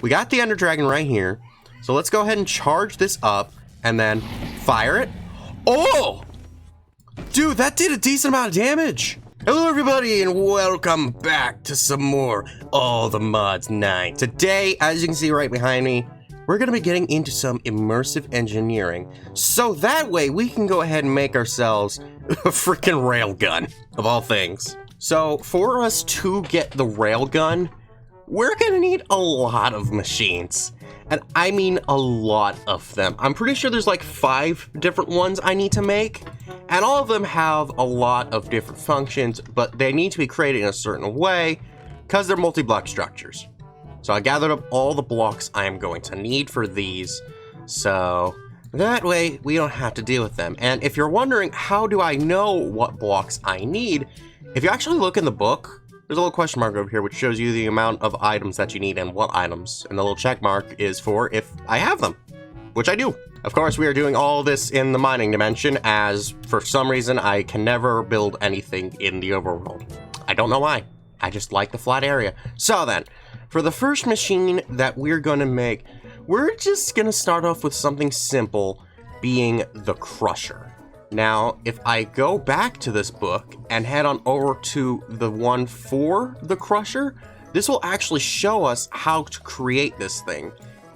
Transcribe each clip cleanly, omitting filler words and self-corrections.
we got the Ender Dragon right here. So let's go ahead and charge this up and then fire it. Oh! Dude, that did a decent amount of damage. Hello everybody and welcome back to some more All the Mods 9. Today, as you can see right behind me, we're going to be getting into some immersive engineering. So that way we can go ahead and make ourselves a freaking railgun, of all things. So for us to get the railgun, we're going to need a lot of machines. And I mean a lot of them. I'm pretty sure there's like 5 different ones I need to make. And all of them have a lot of different functions, but they need to be created in a certain way because they're multi-block structures. So I gathered up all the blocks I am going to need for these. So that way we don't have to deal with them. And if you're wondering, how do I know what blocks I need? If you actually look in the book, there's a little question mark over here which shows you the amount of items that you need and what items. And the little check mark is for if I have them, which I do. Of course, we are doing all this in the mining dimension as for some reason I can never build anything in the overworld. I don't know why. I just like the flat area. So then, for the first machine that we're going to make, we're just going to start off with something simple, being the crusher. Now, if I go back to this book and head on over to the one for the crusher, this will actually show us how to create this thing.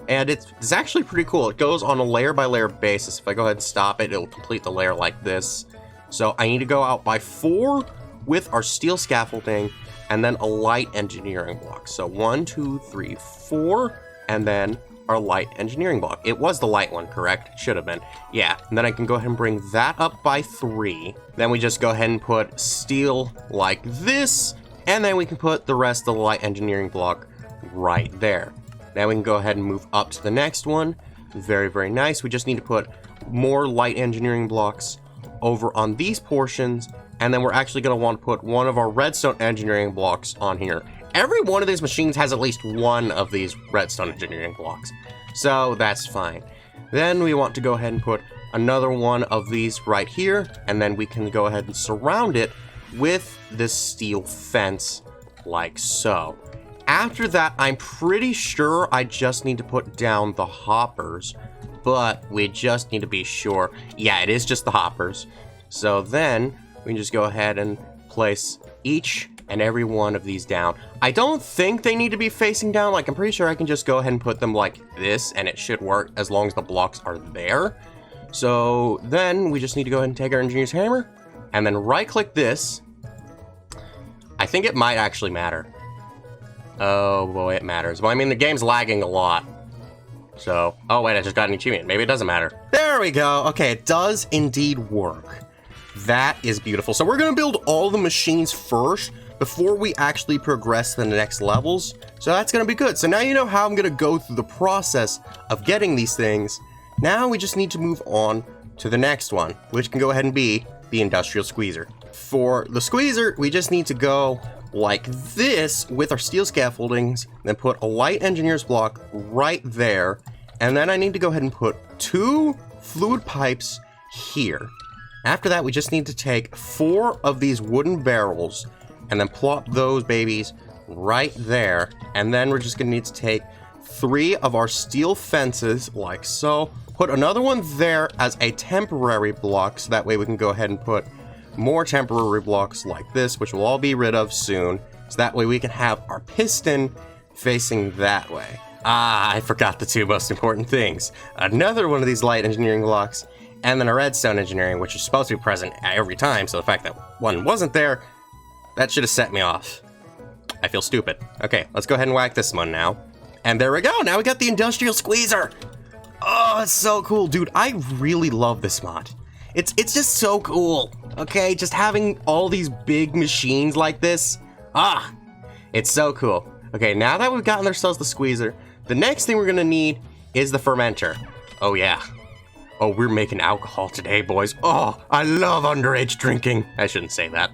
And it's actually pretty cool. It goes on a layer by layer basis. If I go ahead and stop it, it'll complete the layer like this. So I need to go out by 4 with our steel scaffolding and then a light engineering block. So 1, 2, 3, 4, and then our light engineering block. It was the light one, correct? Should have been. Yeah, and then I can go ahead and bring that up by 3. Then we just go ahead and put steel like this, and then we can put the rest of the light engineering block right there. Now we can go ahead and move up to the next one. Very, very nice. We just need to put more light engineering blocks over on these portions, and then we're actually going to want to put one of our redstone engineering blocks on here. Every one of these machines has at least one of these redstone engineering blocks, so that's fine. Then we want to go ahead and put another one of these right here, and then we can go ahead and surround it with this steel fence like so. After that, I'm pretty sure I just need to put down the hoppers, but we just need to be sure. Yeah, it is just the hoppers. So then we can just go ahead and place each and every one of these down. I don't think they need to be facing down. Like, I'm pretty sure I can just go ahead and put them like this and it should work as long as the blocks are there. So then we just need to go ahead and take our engineer's hammer and then right click this. I think it might actually matter. Oh boy, it matters. Well, I mean, the game's lagging a lot. So, oh wait, I just got an achievement. Maybe it doesn't matter. There we go. Okay, it does indeed work. That is beautiful. So we're gonna build all the machines first before we actually progress to the next levels. So that's gonna be good. So now you know how I'm gonna go through the process of getting these things. Now we just need to move on to the next one, which can go ahead and be the industrial squeezer. For the squeezer, we just need to go like this with our steel scaffoldings, then put a light engineer's block right there, and then I need to go ahead and put 2 fluid pipes here. After that, we just need to take 4 of these wooden barrels and then plop those babies right there, and then we're just gonna need to take 3 of our steel fences like so, put another one there as a temporary block, so that way we can go ahead and put more temporary blocks like this, which we'll all be rid of soon, so that way we can have our piston facing that way. Ah, I forgot the 2 most important things. Another one of these light engineering blocks, and then a redstone engineering, which is supposed to be present every time, so the fact that one wasn't there, that should have set me off. I feel stupid. Okay, let's go ahead and whack this one now. And there we go, now we got the industrial squeezer! Oh, it's so cool, dude. I really love this mod. It's just so cool, okay? Just having all these big machines like this. Ah, it's so cool. Okay, now that we've gotten ourselves the squeezer, the next thing we're gonna need is the fermenter. Oh yeah. Oh, we're making alcohol today, boys. Oh, I love underage drinking. I shouldn't say that.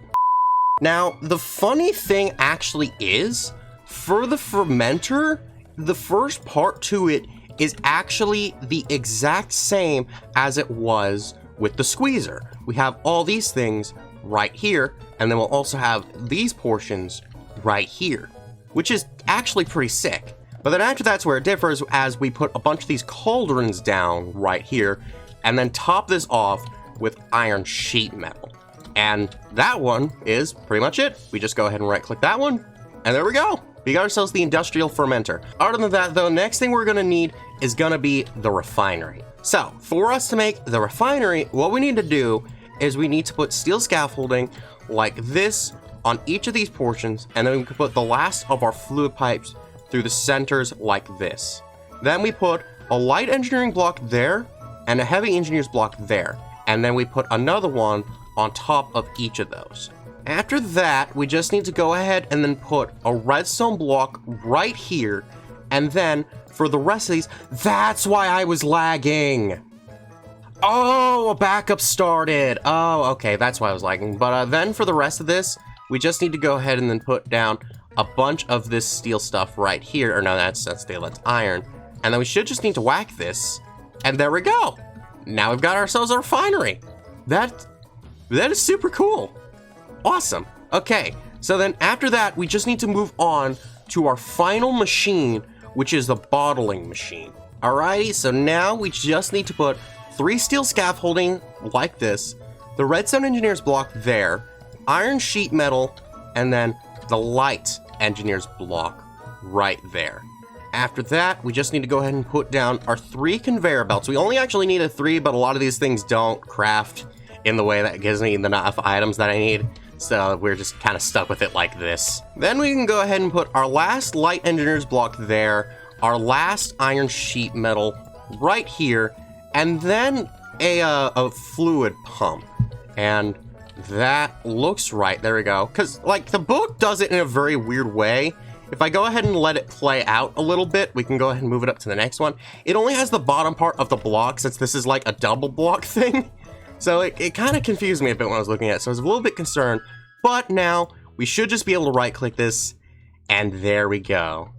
Now, the funny thing actually is, for the fermenter, the first part to it is actually the exact same as it was with the squeezer. We have all these things right here, and then we'll also have these portions right here, which is actually pretty sick. But then after that's where it differs, as we put a bunch of these cauldrons down right here, and then top this off with iron sheet metal. And that one is pretty much it. We just go ahead and right click that one, and there we go. We got ourselves the industrial fermenter. Other than that though, next thing we're gonna need is gonna be the refinery. So for us to make the refinery, what we need to do is we need to put steel scaffolding like this on each of these portions, and then we can put the last of our fluid pipes through the centers like this. Then we put a light engineering block there and a heavy engineer's block there. And then we put another one on top of each of those. After that, we just need to go ahead and then put a redstone block right here. And then for the rest of these, that's why I was lagging. Oh, a backup started. Oh, okay, that's why I was lagging. But then for the rest of this, we just need to go ahead and then put down a bunch of this steel stuff right here. Or no, that's steel, that's iron. And then we should just need to whack this. And there we go. Now we've got ourselves a refinery. That is super cool. Awesome. Okay, so then after that, we just need to move on to our final machine, which is the bottling machine. Alrighty, so now we just need to put 3 steel scaffolding like this, the redstone engineer's block there, iron sheet metal, and then the light engineer's block right there. After that, we just need to go ahead and put down our 3 conveyor belts. We only actually needed 3, but a lot of these things don't craft in the way that gives me enough items that I need. So we're just kind of stuck with it like this. Then we can go ahead and put our last light engineer's block there, our last iron sheet metal right here, and then a fluid pump. And that looks right. There we go. Because, like, the book does it in a very weird way. If I go ahead and let it play out a little bit, we can go ahead and move it up to the next one. It only has the bottom part of the block, since this is like a double block thing. So it kind of confused me a bit when I was looking at it, so I was a little bit concerned. But now, we should just be able to right-click this, and there we go.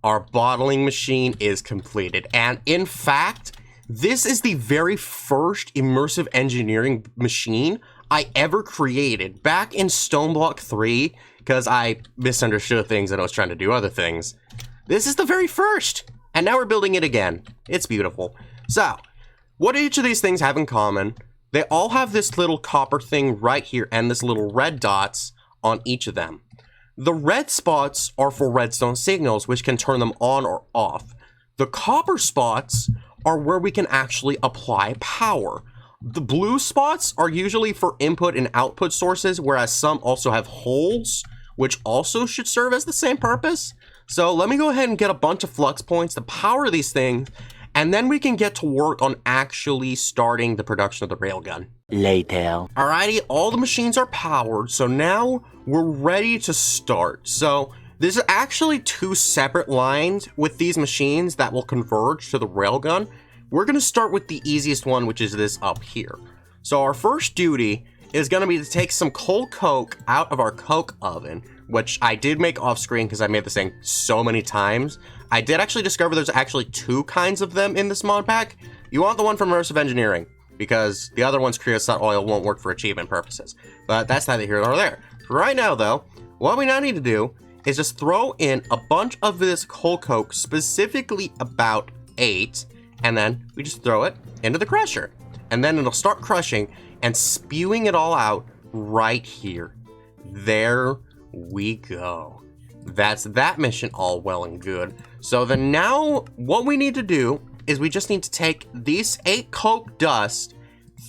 Our bottling machine is completed. And in fact, this is the very first immersive engineering machine I ever created back in Stoneblock 3, because I misunderstood things and I was trying to do other things. This is the very first, and now we're building it again. It's beautiful. So, what each of these things have in common? They all have this little copper thing right here and this little red dots on each of them. The red spots are for redstone signals, which can turn them on or off. The copper spots are where we can actually apply power. The blue spots are usually for input and output sources, whereas some also have holes, which also should serve as the same purpose. So let me go ahead and get a bunch of flux points to power these things, and then we can get to work on actually starting the production of the railgun. Later. Alrighty, all the machines are powered, so now we're ready to start. So there's actually 2 separate lines with these machines that will converge to the railgun. We're going to start with the easiest one, which is this up here. So our first duty is going to be to take some cold coke out of our coke oven, which I did make off screen because I made this thing so many times. I did actually discover there's actually 2 kinds of them in this mod pack. You want the one from Immersive Engineering, because the other one's creosote oil won't work for achievement purposes. But that's neither here nor there. For right now though, what we now need to do is just throw in a bunch of this cold coke, specifically about 8, and then we just throw it into the crusher. And then it'll start crushing and spewing it all out right here. There we go. That's that mission all well and good. So then now what we need to do is we just need to take these 8 coke dust,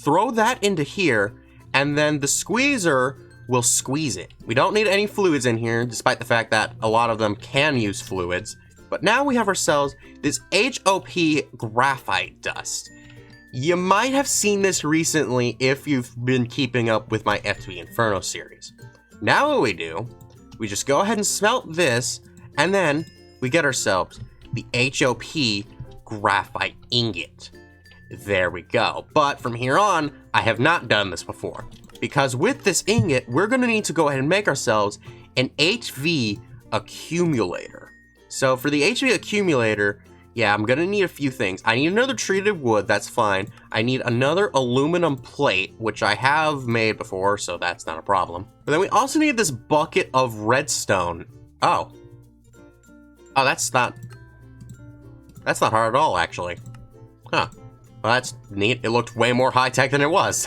throw that into here, and then the squeezer will squeeze it. We don't need any fluids in here, despite the fact that a lot of them can use fluids. But now we have ourselves this HOP graphite dust. You might have seen this recently if you've been keeping up with my FTV Inferno series. Now what we do, we just go ahead and smelt this, and then we get ourselves the HOP graphite ingot. There we go. But from here on, I have not done this before, because with this ingot, we're going to need to go ahead and make ourselves an HV accumulator. So for the HV accumulator, yeah, I'm gonna need a few things. I need another treated wood, that's fine. I need another aluminum plate, which I have made before, so that's not a problem. But then we also need this bucket of redstone. Oh, that's not That's not hard at all, actually. Huh. Well, that's neat. It looked way more high-tech than it was.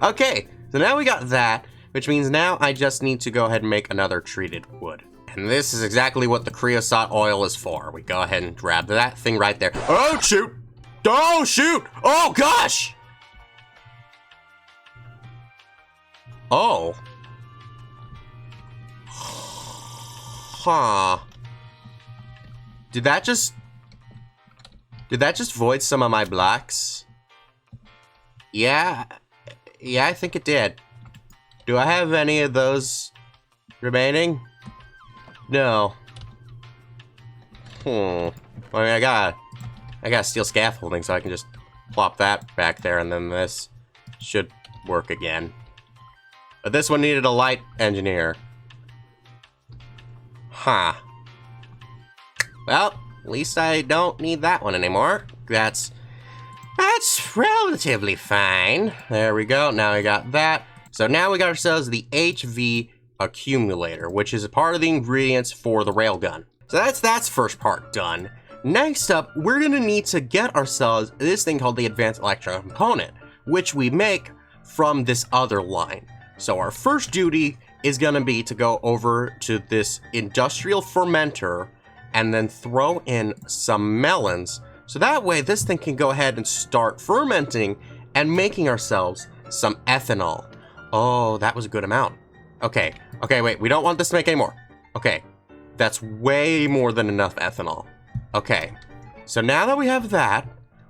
Okay, so now we got that, which means now I just need to go ahead and make another treated wood. And this is exactly what the creosote oil is for. We go ahead and grab that thing right there. Oh, shoot! Oh, shoot! Oh, gosh! Oh. Huh. Did that just void some of my blocks? Yeah, I think it did. Do I have any of those remaining? No. I mean, I got steel scaffolding, so I can just plop that back there, and then this should work again. But this one needed a light engineer. Huh. Well, at least I don't need that one anymore. That's relatively fine. There we go. Now we got that. So now we got ourselves the HV accumulator, which is a part of the ingredients for the railgun. So that's first part done. Next up, we're gonna need to get ourselves this thing called the advanced electro component, which we make from this other line. So our first duty is gonna be to go over to this industrial fermenter and then throw in some melons. So that way this thing can go ahead and start fermenting and making ourselves some ethanol. Oh, that was a good amount. Okay, wait, we don't want this to make any more. Okay, that's way more than enough ethanol. Okay, so now that we have that,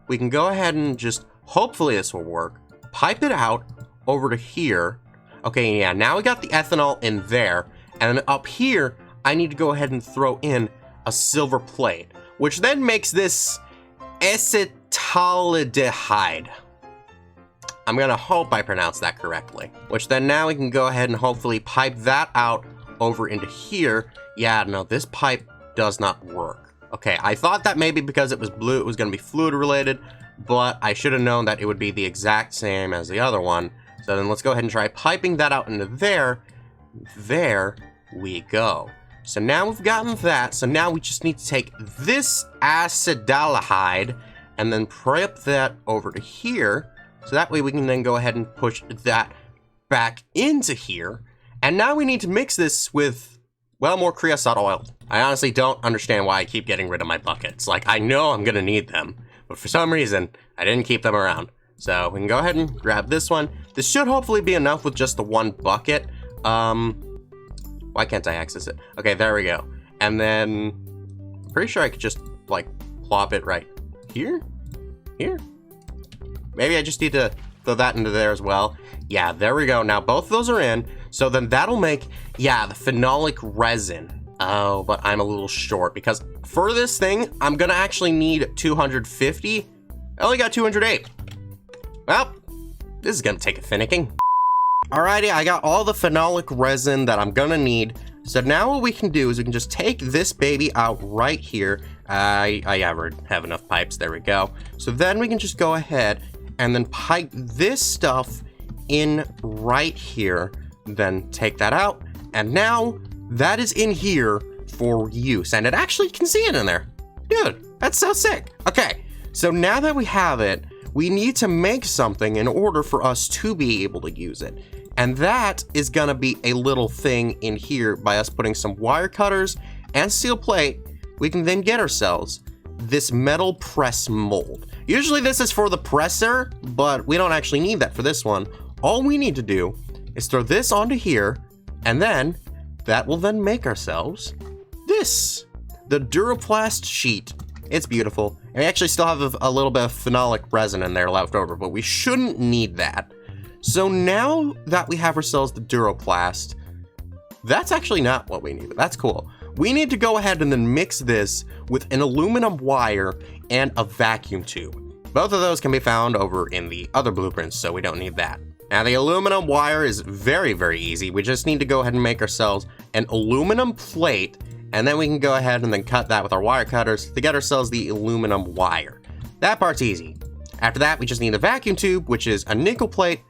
we can go ahead and just, hopefully this will work, pipe it out over to here. Okay, yeah, now we got the ethanol in there, and then up here, I need to go ahead and throw in a silver plate, which then makes this acetaldehyde. I'm gonna hope I pronounced that correctly. Which then now we can go ahead and hopefully pipe that out over into here. Yeah, no, this pipe does not work. Okay, I thought that maybe because it was blue, it was gonna be fluid related, but I should have known that it would be the exact same as the other one. So then let's go ahead and try piping that out into there. There we go. So now we've gotten that. So now we just need to take this acetaldehyde and then prep that over to here. So that way we can then go ahead and push that back into here. And now we need to mix this with, well, more creosote oil. I honestly don't understand why I keep getting rid of my buckets. Like, I know I'm gonna need them, but for some reason, I didn't keep them around. So we can go ahead and grab this one. This should hopefully be enough with just the one bucket. Why can't I access it? Okay, there we go. And then, I'm pretty sure I could just, like, plop it right here? Here? Maybe I just need to throw that into there as well. Yeah, there we go. Now both of those are in. So then that'll make, yeah, the phenolic resin. Oh, but I'm a little short because for this thing, I'm gonna actually need 250. I only got 208. Well, this is gonna take a finicking. Alrighty, I got all the phenolic resin that I'm gonna need. So now what we can do is we can just take this baby out right here. I have enough pipes, there we go. So then we can just go ahead and then pipe this stuff in right here, then take that out. And now that is in here for use. And it actually can see it in there. Dude, that's so sick. Okay, so now that we have it, we need to make something in order for us to be able to use it. And that is gonna be a little thing in here by us putting some wire cutters and steel plate. We can then get ourselves this metal press mold. Usually this is for the presser, but we don't actually need that for this one. All we need to do is throw this onto here, and then that will then make ourselves this, the Duraplast sheet. It's beautiful. And we actually still have a little bit of phenolic resin in there left over, but we shouldn't need that. So now that we have ourselves the Duraplast, that's actually not what we need, but that's cool. We need to go ahead and then mix this with an aluminum wire and a vacuum tube. Both of those can be found over in the other blueprints, so we don't need that. Now the aluminum wire is very, very easy. We just need to go ahead and make ourselves an aluminum plate, and then we can go ahead and then cut that with our wire cutters to get ourselves the aluminum wire. That part's easy. After that, we just need a vacuum tube, which is a nickel plate,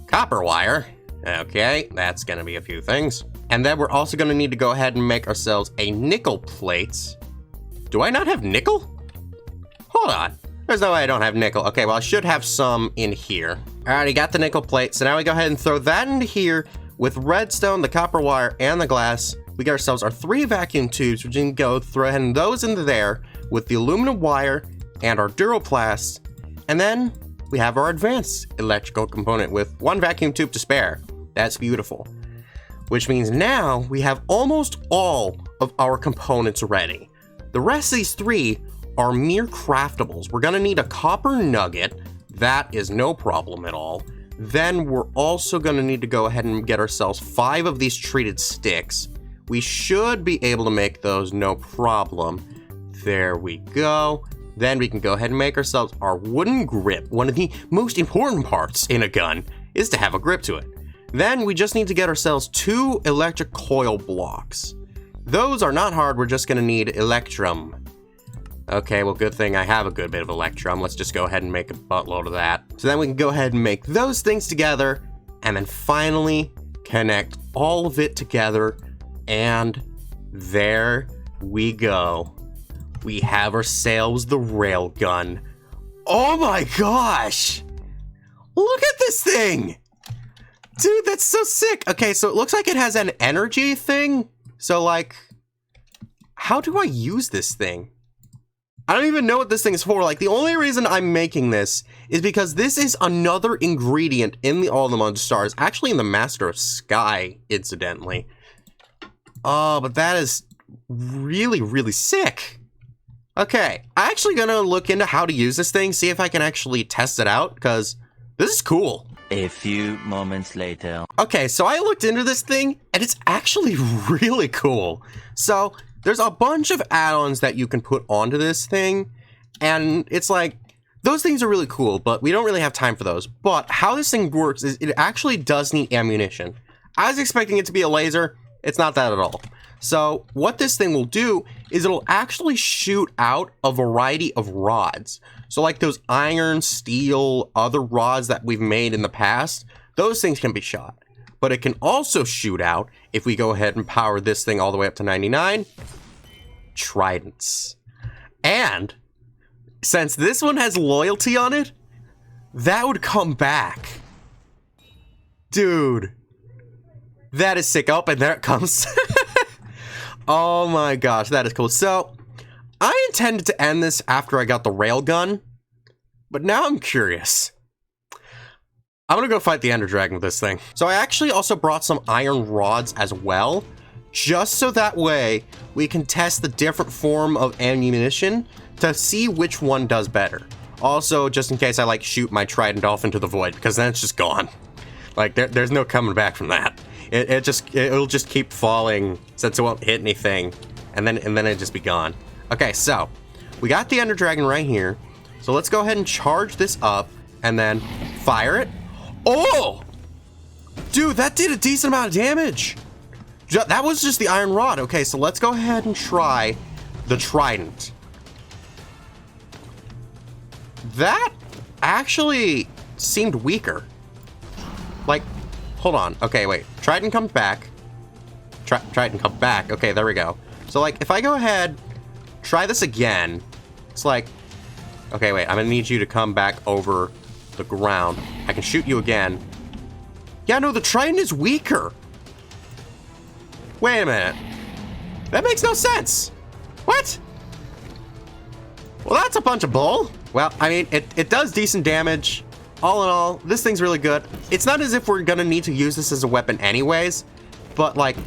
copper wire. Okay, that's gonna be a few things. And then we're also gonna need to go ahead and make ourselves a nickel plate. Do I not have nickel? hold on. There's no way I don't have nickel. Okay, well, I should have some in here. I already got the nickel plate, so now we go ahead and throw that into here with redstone, the copper wire, and the glass. We get ourselves our 3 vacuum tubes, which we can go throw ahead those into there with the aluminum wire and our Duroplast. And then we have our advanced electrical component with 1 vacuum tube to spare. That's beautiful. Which means now we have almost all of our components ready. The rest of these 3 are mere craftables. We're gonna need a copper nugget. That is no problem at all. Then we're also gonna need to go ahead and get ourselves 5 of these treated sticks. We should be able to make those no problem. There we go. Then we can go ahead and make ourselves our wooden grip. One of the most important parts in a gun is to have a grip to it. Then we just need to get ourselves 2 electric coil blocks. Those are not hard, we're just gonna need electrum. Okay, well, good thing I have a good bit of electrum. Let's just go ahead and make a buttload of that. So then we can go ahead and make those things together, and then finally connect all of it together, and there we go. We have ourselves the railgun. Oh my gosh! Look at this thing! Dude, that's so sick! Okay, so it looks like it has an energy thing. So, like, how do I use this thing? I don't even know what this thing is for. Like, the only reason I'm making this is because this is another ingredient in the All the Mod Stars. Actually, in the Master of Sky, incidentally. Oh, but that is really, really sick. Okay, I'm actually gonna look into how to use this thing, see if I can actually test it out, because this is cool. A few moments later. Okay, so I looked into this thing, and it's actually really cool. So, there's a bunch of add-ons that you can put onto this thing, and it's like, those things are really cool, but we don't really have time for those. But how this thing works is it actually does need ammunition. I was expecting it to be a laser. It's not that at all. So what this thing will do is it'll actually shoot out a variety of rods. So like those iron, steel, other rods that we've made in the past, those things can be shot. But it can also shoot out, if we go ahead and power this thing all the way up to 99, tridents. And since this one has loyalty on it, that would come back. Dude, that is sick. Oh, and there it comes. Oh my gosh, that is cool. So, I intended to end this after I got the railgun, but now I'm curious. I'm gonna go fight the Ender Dragon with this thing. So I actually also brought some iron rods as well, just so that way we can test the different form of ammunition to see which one does better. Also, just in case I like shoot my trident off into the void, because then it's just gone. Like there's no coming back from that. It'll just keep falling since it won't hit anything, and then it'll just be gone. Okay, so we got the Ender Dragon right here. So let's go ahead and charge this up and then fire it. Oh! Dude, that did a decent amount of damage. That was just the iron rod. Okay, so let's go ahead and try the trident. That actually seemed weaker. Like, hold on. Okay, wait. Trident comes back. Trident comes back. Okay, there we go. So, like, if I go ahead, try this again, it's like, okay, wait. I'm gonna need you to come back over the ground. I can shoot you again. Yeah, no, the trident is weaker. Wait a minute. That makes no sense. What? Well, that's a bunch of bull. Well, I mean, it does decent damage. All in all, this thing's really good. It's not as if we're gonna need to use this as a weapon anyways, but like,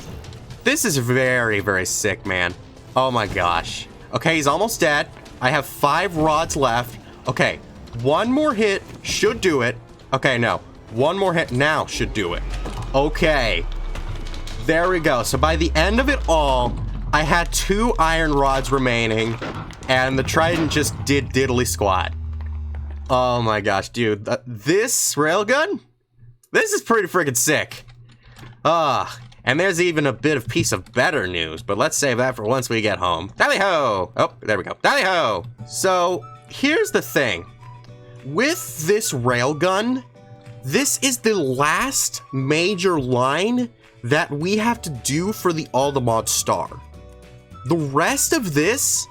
this is very, very sick, man. Oh my gosh. Okay, he's almost dead. I have 5 rods left. Okay, one more hit should do it. Okay, no. One more hit now should do it. Okay. There we go. So by the end of it all, I had 2 iron rods remaining, and the trident just did diddly squat. Oh my gosh, dude. This railgun? This is pretty freaking sick. And there's even a bit of piece of better news, but let's save that for once we get home. Tally-ho! Oh, there we go. Tally-ho! So, here's the thing. With this railgun, this is the last major line that we have to do for the All the Mod Star. The rest of this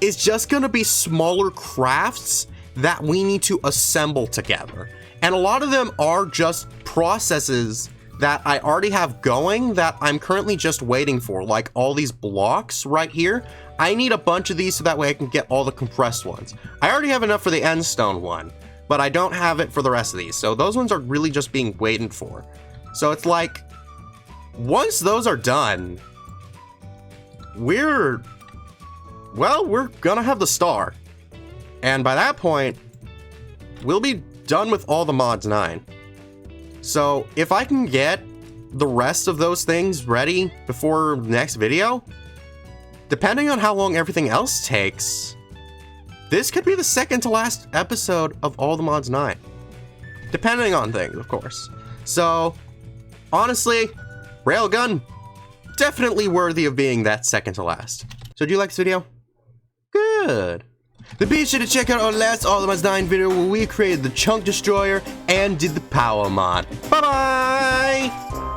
is just gonna be smaller crafts that we need to assemble together. And a lot of them are just processes that I already have going that I'm currently just waiting for, like all these blocks right here. I need a bunch of these so that way I can get all the compressed ones. I already have enough for the end stone one, but I don't have it for the rest of these. So those ones are really just being waited for. So it's like, once those are done, we're gonna have the star. And by that point, we'll be done with all the mods 9. So if I can get the rest of those things ready before the next video, depending on how long everything else takes, this could be the second to last episode of all the mods 9. Depending on things, of course. So, honestly, Railgun, definitely worthy of being that second to last. So do you like this video? Good. Then be sure to check out our last All the Mods 9 video where we created the Chunk Destroyer and did the Power mod. Bye-bye!